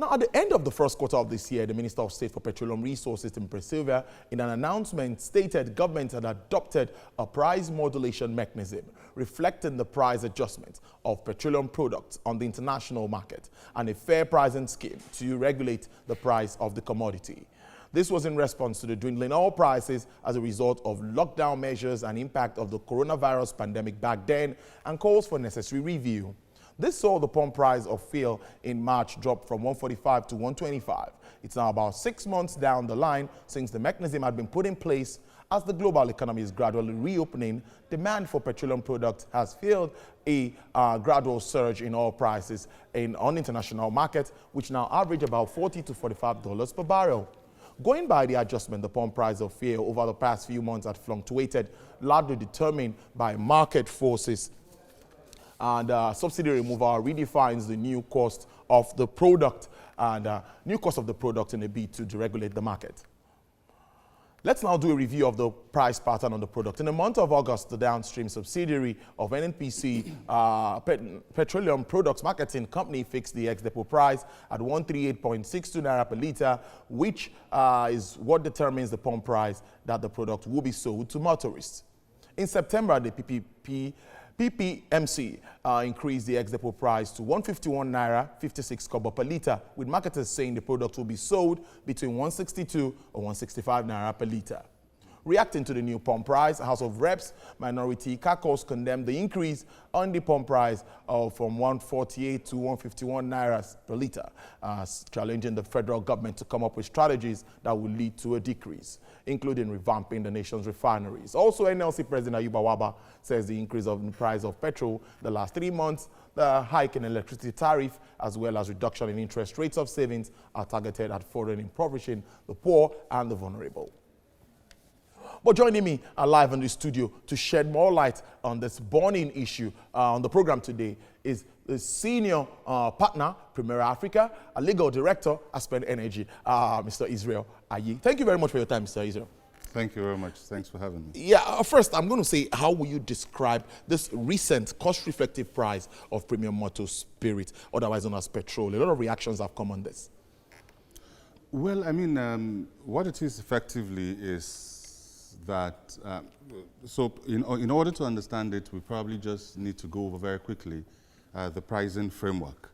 Now, at the end of the first quarter of this year, the Minister of State for Petroleum Resources, Timothy Sylvia, in an announcement stated government had adopted a price modulation mechanism reflecting the price adjustment of petroleum products on the international market and a fair pricing scheme to regulate the price of the commodity. This was in response to the dwindling oil prices as a result of lockdown measures and impact of the coronavirus pandemic back then, and calls for necessary review. This saw the pump price of fuel in March drop from 145 to 125. It's now about 6 months down the line since the mechanism had been put in place. As the global economy is gradually reopening, demand for petroleum products has fueled a gradual surge in oil prices on international markets, which now average about $40 to $45 per barrel. Going by the adjustment, the pump price of fuel over the past few months had fluctuated, largely determined by market forces. And subsidy removal redefines the new cost of the product and new cost of the product in a bid to deregulate the market. Let's now do a review of the price pattern on the product. In the month of August, the downstream subsidiary of NNPC Petroleum Products Marketing Company fixed the ex-depot price at 138.62 naira per litre, which is what determines the pump price that the product will be sold to motorists. In September, the PPMC increased the ex-depot price to 151 naira 56 kobo per litre, with marketers saying the product will be sold between 162 or 165 naira per litre. Reacting to the new pump price, House of Reps minority caucus condemned the increase on the pump price from 148 to 151 naira per litre, challenging the federal government to come up with strategies that will lead to a decrease, including revamping the nation's refineries. Also, NLC President Ayuba Waba says the increase of the price of petrol the last 3 months, the hike in electricity tariff, as well as reduction in interest rates of savings are targeted at further impoverishing the poor and the vulnerable. But joining me live in the studio to shed more light on this burning issue on the program today is the senior partner, Premier Africa, a legal director, Aspen Energy, Mr. Israel Ayi. Thank you very much for your time, Mr. Israel. Thank you very much. Thanks for having me. Yeah, first, I'm going to say, how will you describe this recent cost-reflective price of premium motor spirit, otherwise known as petrol? A lot of reactions have come on this. Well, I mean, what it is effectively is that, in order to understand it, we probably just need to go over very quickly the pricing framework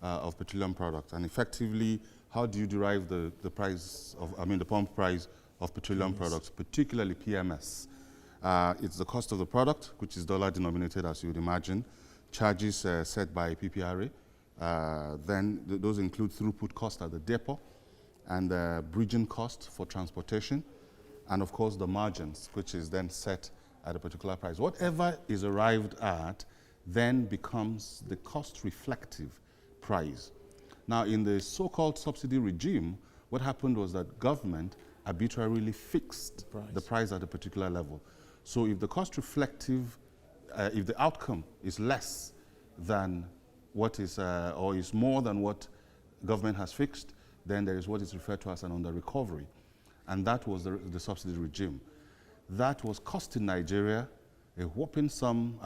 of petroleum products, and effectively, how do you derive the price of, the pump price of petroleum products, particularly PMS. It's the cost of the product, which is dollar denominated, as you would imagine, charges set by PPRA, then those include throughput cost at the depot, and bridging cost for transportation, and of course the margins, which is then set at a particular price. Whatever is arrived at then becomes the cost reflective price. Now, in the so-called subsidy regime, what happened was that government arbitrarily fixed the price at a particular level. So if the cost reflective, if the outcome is less than what is, or is more than what government has fixed, then there is what is referred to as an under recovery. And that was the subsidy regime. That was costing Nigeria a whopping sum,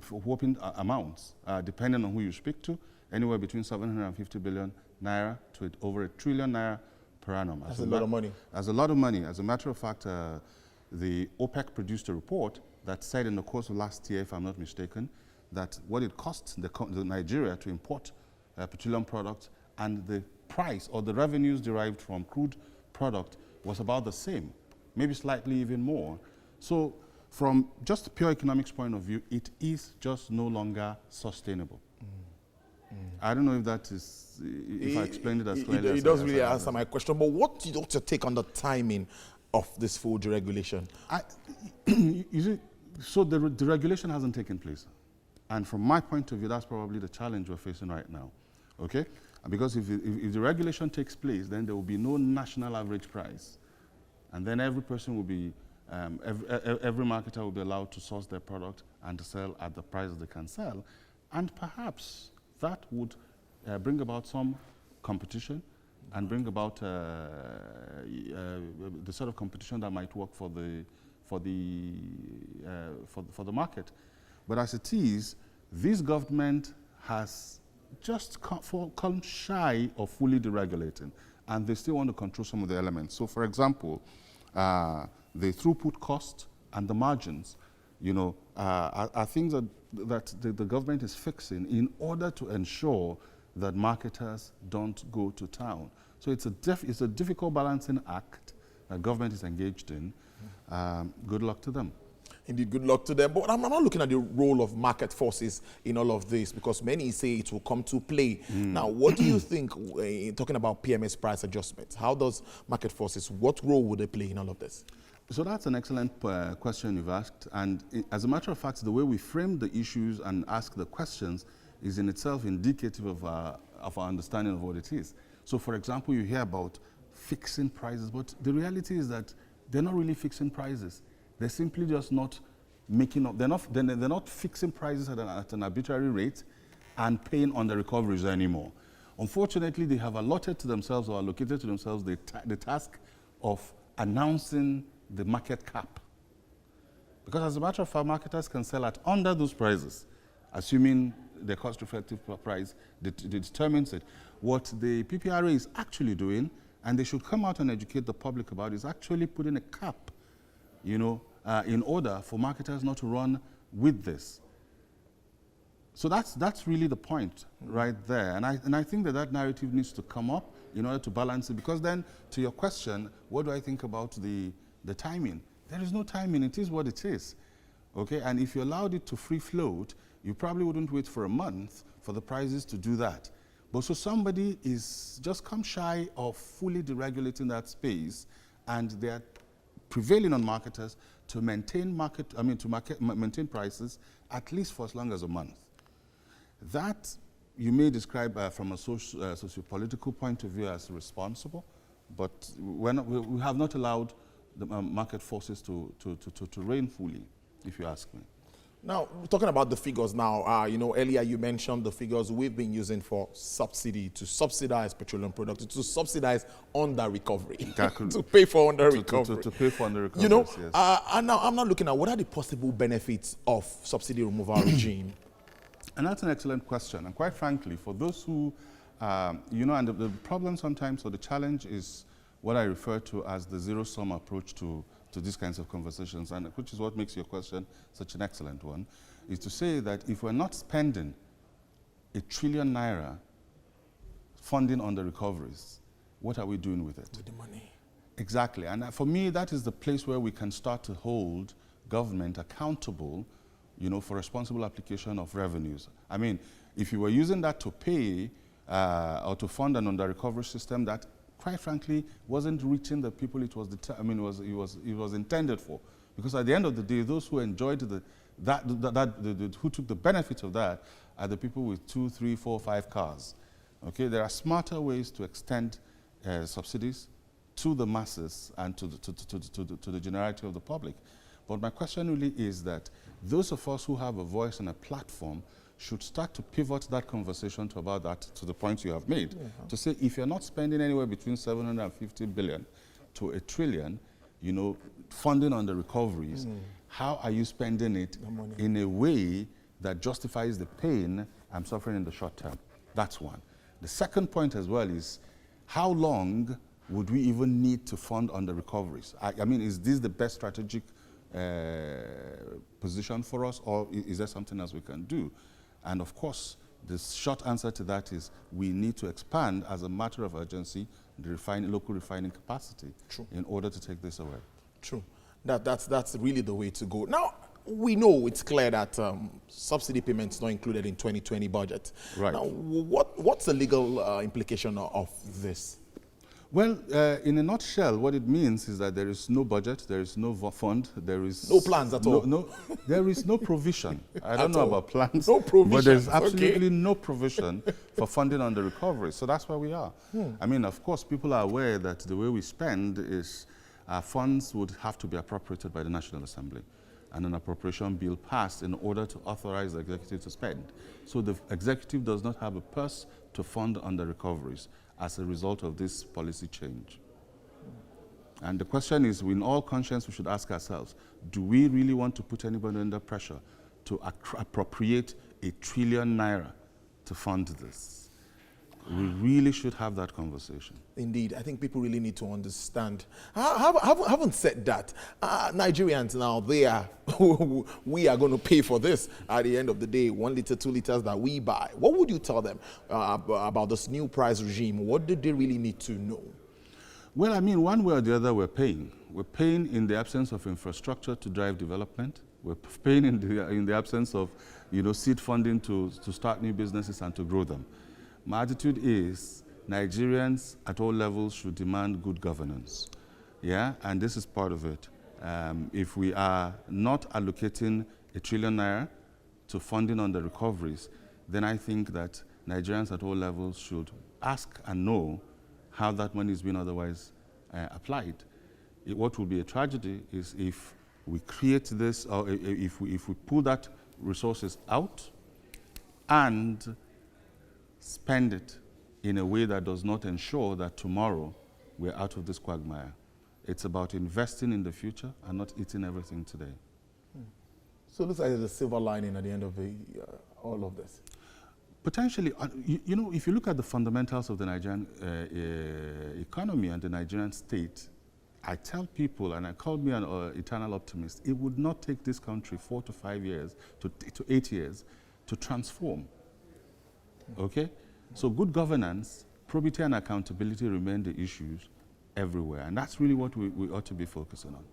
whopping amounts, depending on who you speak to, anywhere between 750 billion naira to over 1 trillion naira per annum. That's a lot of money. As a lot of money. As a matter of fact, the OPEC produced a report that said in the course of last year, if I'm not mistaken, that what it cost the Nigeria to import petroleum products and the price or the revenues derived from crude product was about the same, maybe slightly even more. So from just a pure economics point of view, it is just no longer sustainable. I don't know if that is, if I explained it as clearly as it doesn't really answer my question, but what's your take on the timing of this full deregulation? So the deregulation hasn't taken place. And from my point of view, that's probably the challenge we're facing right now, okay? Because if the regulation takes place, then there will be no national average price. And then every person will be, every marketer will be allowed to source their product and to sell at the price they can sell. And perhaps that would bring about some competition and bring about the sort of competition that might work for the market. But as it is, this government has just come shy of fully deregulating, and they still want to control some of the elements. So, for example, the throughput cost and the margins, you know, are things that the government is fixing in order to ensure that marketers don't go to town. So it's a difficult balancing act that government is engaged in. Good luck to them. Indeed, good luck to them. But I'm not looking at the role of market forces in all of this, because many say it will come to play. Now, what do you think, talking about PMS price adjustments, how does market forces, what role would they play in all of this? So that's an excellent question you've asked. And as a matter of fact, the way we frame the issues and ask the questions is in itself indicative of our understanding of what it is. So, for example, you hear about fixing prices, but the reality is that they're not really fixing prices. They're simply just not making up. They're not fixing prices at an arbitrary rate and paying on the recoveries anymore. Unfortunately, they have allotted to themselves or allocated to themselves the task of announcing the market cap. Because as a matter of fact, marketers can sell at under those prices, assuming the cost-effective price determines it. What the PPRA is actually doing, and they should come out and educate the public about, is actually putting a cap, you know, in order for marketers not to run with this. So that's really the point right there. And I think that narrative needs to come up in order to balance it. Because then, to your question, what do I think about the timing? There is no timing. It is what it is. Okay? And if you allowed it to free float, you probably wouldn't wait for a month for the prices to do that. But so somebody is just come shy of fully deregulating that space, and they are prevailing on marketers to maintain maintain prices at least for as long as a month. That you may describe from a socio-political point of view as responsible, but we have not allowed the market forces to reign fully, if you ask me. Now, talking about the figures now, you know, earlier you mentioned the figures we've been using for subsidy, to subsidize petroleum products, to subsidize under recovery, to pay for under recovery. To pay for under recovery, you know, yes. and now I'm not looking at what are the possible benefits of subsidy removal regime. And that's an excellent question. And quite frankly, for those who, you know, and the problem sometimes, or the challenge is what I refer to as the zero-sum approach to these kinds of conversations, and which is what makes your question such an excellent one, is to say that if we're not spending ₦1 trillion funding on the recoveries, what are we doing with it? With the money. Exactly. And for me, that is the place where we can start to hold government accountable, you know, for responsible application of revenues. I mean, if you were using that to pay or to fund an under-recovery system that, quite frankly, wasn't reaching the people it was intended for. Because at the end of the day, those who enjoyed who took the benefit of that are the people with 2, 3, 4, 5 cars. Okay, there are smarter ways to extend subsidies to the masses and to the generality of the public. But my question really is that those of us who have a voice and a platform should start to pivot that conversation to about that, to the point you have made, to say if you're not spending anywhere between 750 billion to $1 trillion, you know, funding on the recoveries, how are you spending it in a way that justifies the pain I'm suffering in the short term? That's one. The second point as well is, how long would we even need to fund on the recoveries? I mean, is this the best strategic position for us, or is there something else we can do? And of course, the short answer to that is we need to expand, as a matter of urgency, the local refining capacity in order to take this away. True. That's really the way to go. Now, we know it's clear that subsidy payments not included in 2020 budget. Right. Now, what's the legal implication of this? Well, in a nutshell, what it means is that there is no budget, there is no fund, there is no plans at all. No, there is no provision. I don't know about plans, no provision, but there's absolutely no provision for funding on the recovery. So that's where we are. I mean, of course, people are aware that the way we spend is funds would have to be appropriated by the National Assembly, and an appropriation bill passed in order to authorize the executive to spend. So the executive does not have a purse to fund on the recoveries as a result of this policy change. And the question is, in all conscience, we should ask ourselves, do we really want to put anybody under pressure to appropriate ₦1 trillion to fund this. We really should have that conversation. Indeed, I think people really need to understand. Haven't said that. Nigerians now, we are going to pay for this at the end of the day, 1 liter, 2 liters that we buy. What would you tell them about this new price regime? What do they really need to know? Well, I mean, one way or the other, we're paying. We're paying in the absence of infrastructure to drive development. We're paying in the absence of, seed funding to start new businesses and to grow them. My attitude is Nigerians at all levels should demand good governance. Yeah, and this is part of it. If we are not allocating ₦1 trillion to funding on the recoveries, then I think that Nigerians at all levels should ask and know how that money is being otherwise applied. What will be a tragedy is if we create this, or if we pull that resources out and spend it in a way that does not ensure that tomorrow we're out of this quagmire. It's about investing in the future and not eating everything today. So it looks like there's a silver lining at the end of all of this. Potentially, if you look at the fundamentals of the Nigerian economy and the Nigerian state, I tell people, and I call me an eternal optimist, it would not take this country 4 to 5 years, to 8 years, to transform. Okay? So good governance, probity and accountability remain the issues everywhere. And that's really what we ought to be focusing on.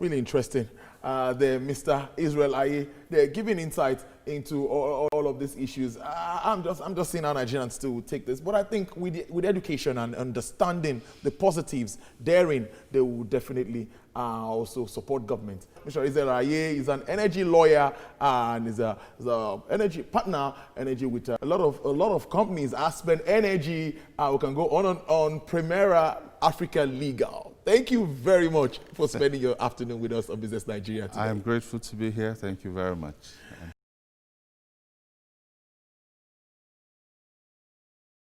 Really interesting. There, Mr. Israel Aye, they're giving insight into all of these issues. I'm just seeing how Nigerians to take this. But I think with education and understanding the positives therein, they will definitely also support government. Mr. Israel Aye is an energy lawyer and is a energy partner, energy with a lot of companies. Aspen Energy. We can go on Primera Africa Legal. Thank you very much for spending your afternoon with us on Business Nigeria today. I am grateful to be here. Thank you very much.